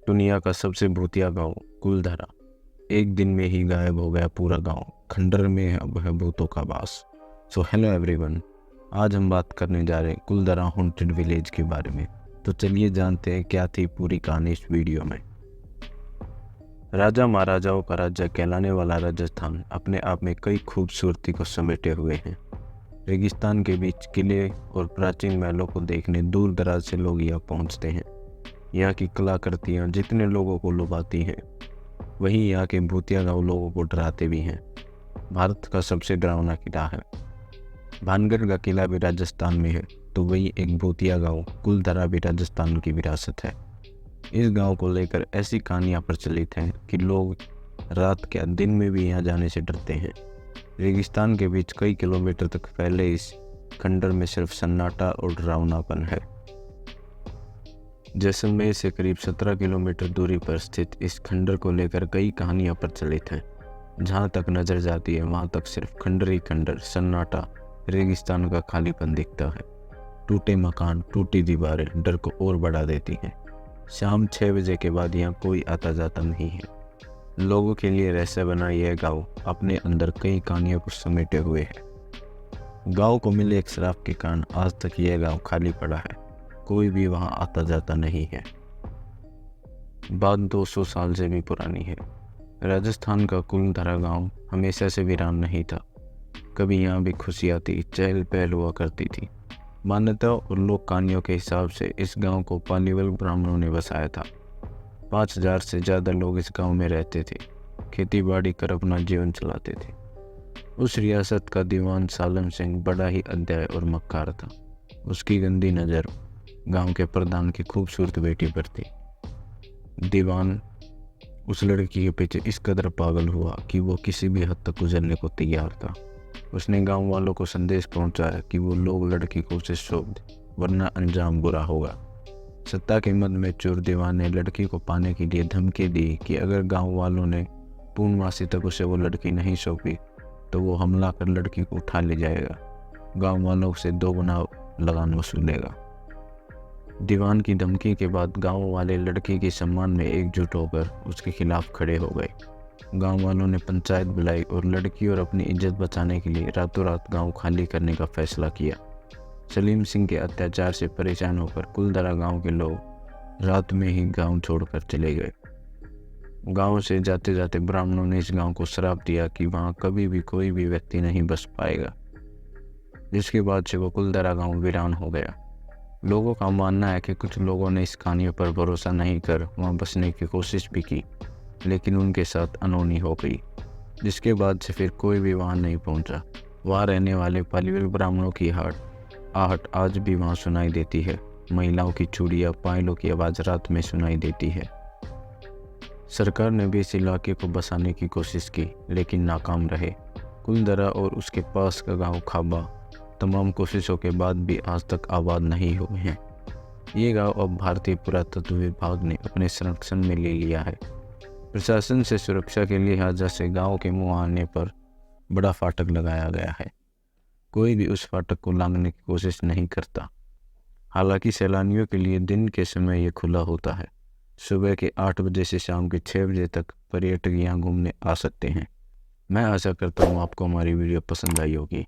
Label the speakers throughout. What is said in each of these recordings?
Speaker 1: दुनिया का सबसे भूतिया गांव कुलधरा। एक दिन में ही गायब हो गया पूरा गांव। खंडर में अब है भूतों का वास। सो हेलो एवरीवन, आज हम बात करने जा रहे हैं कुलधरा हॉन्टेड विलेज के बारे में। तो चलिए जानते हैं क्या थी पूरी कहानी इस वीडियो में। राजा महाराजाओं का राज्य कहलाने वाला राजस्थान अपने आप में कई खूबसूरती को समेटे हुए हैं। रेगिस्तान के बीच किले और प्राचीन महलों को देखने दूर दराज से लोग यहाँ पहुँचते हैं। यहाँ की कलाकृतियाँ जितने लोगों को लुभाती हैं, वहीं यहाँ के भूतिया गांव लोगों को डराते भी हैं। भारत का सबसे डरावना किला है भानगढ़ का किला भी राजस्थान में है, तो वही एक भूतिया गांव कुलधरा भी राजस्थान की विरासत है। इस गांव को लेकर ऐसी कहानियां प्रचलित हैं कि लोग रात क्या दिन में भी यहाँ जाने से डरते हैं। रेगिस्तान के बीच कई किलोमीटर तक फैले इस खंडर में सिर्फ सन्नाटा और डरावनापन है। जैसलमेर से करीब 17 किलोमीटर दूरी पर स्थित इस खंडर को लेकर कई कहानियां प्रचलित हैं। जहां तक नजर जाती है वहां तक सिर्फ खंडर ही खंडर, सन्नाटा, रेगिस्तान का खालीपन दिखता है। टूटे मकान, टूटी दीवारें डर को और बढ़ा देती हैं। शाम 6 बजे के बाद यहाँ कोई आता जाता नहीं है। लोगों के लिए रहस्य बना यह गाँव अपने अंदर कई कहानियों को समेटे हुए है। गाँव को मिले एक श्राप के कारण आज तक यह गाँव खाली पड़ा है। कोई भी वहां आता जाता नहीं है। बात 200 साल से भी पुरानी है। राजस्थान का कुलधरा गांव हमेशा से वीरान नहीं था। कभी यहाँ भी खुशियाँ थी, चहल पहल हुआ करती थी। मान्यता और लोक कहानियों के हिसाब से इस गांव को पालीवाल ब्राह्मणों ने बसाया था। 5000 से ज़्यादा लोग इस गांव में रहते थे। खेती बाड़ी कर अपना जीवन चलाते थे। उस रियासत का दीवान सालम सिंह बड़ा ही अध्याय और मक्कार था। उसकी गंदी नज़र गांव के प्रधान की खूबसूरत बेटी पर थी। दीवान उस लड़की के पीछे इस कदर पागल हुआ कि वो किसी भी हद तक गुजरने को तैयार था। उसने गांव वालों को संदेश पहुंचाया कि वो लोग लड़की को उसे सौंप दें, वरना अंजाम बुरा होगा। सत्ता के मद में चोर दीवान ने लड़की को पाने के लिए धमकी दी कि अगर गांव वालों ने पूर्णमासी तक उसे वो लड़की नहीं सौंपी तो वो हमला कर लड़की को उठा ले जाएगा। गाँव वालों से 2 गुना लगान वसूलेगा। दीवान की धमकी के बाद गांव वाले लड़की के सम्मान में एकजुट होकर उसके खिलाफ खड़े हो गए। गांव वालों ने पंचायत बुलाई और लड़की और अपनी इज्जत बचाने के लिए रातों रात गांव खाली करने का फैसला किया। सलीम सिंह के अत्याचार से परेशान होकर कुलधरा गांव के लोग रात में ही गांव छोड़कर चले गए। गांव से जाते जाते ब्राह्मणों ने इस गांव को श्राप दिया कि वहां कभी भी कोई भी व्यक्ति नहीं बस पाएगा, जिसके बाद से वो कुलधरा गांव वीरान हो गया। लोगों का मानना है कि कुछ लोगों ने इस कहानियों पर भरोसा नहीं कर वहां बसने की कोशिश भी की, लेकिन उनके साथ अनहोनी हो गई, जिसके बाद से फिर कोई भी वहां नहीं पहुंचा। वहां रहने वाले पालीवाल ब्राह्मणों की आहट आज भी वहां सुनाई देती है। महिलाओं की चूड़ियाँ, पायलों की आवाज़ रात में सुनाई देती है। सरकार ने भी इस इलाके को बसाने की कोशिश की, लेकिन नाकाम रहे। कुलधरा और उसके पास का गाँव खाबा तमाम कोशिशों के बाद भी आज तक आबाद नहीं हुए हैं। ये गांव अब भारतीय पुरातत्व विभाग ने अपने संरक्षण में ले लिया है। प्रशासन से सुरक्षा के लिहाजा से गांव के मुंह आने पर बड़ा फाटक लगाया गया है। कोई भी उस फाटक को लांघने की कोशिश नहीं करता। हालांकि सैलानियों के लिए दिन के समय ये खुला होता है। सुबह के 8 बजे से शाम के 6 बजे तक पर्यटक यहाँ घूमने आ सकते हैं। मैं आशा करता हूँ आपको हमारी वीडियो पसंद आई होगी।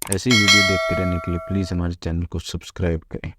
Speaker 1: ऐसी वीडियो देखते रहने के लिए प्लीज़ हमारे चैनल को सब्सक्राइब करें।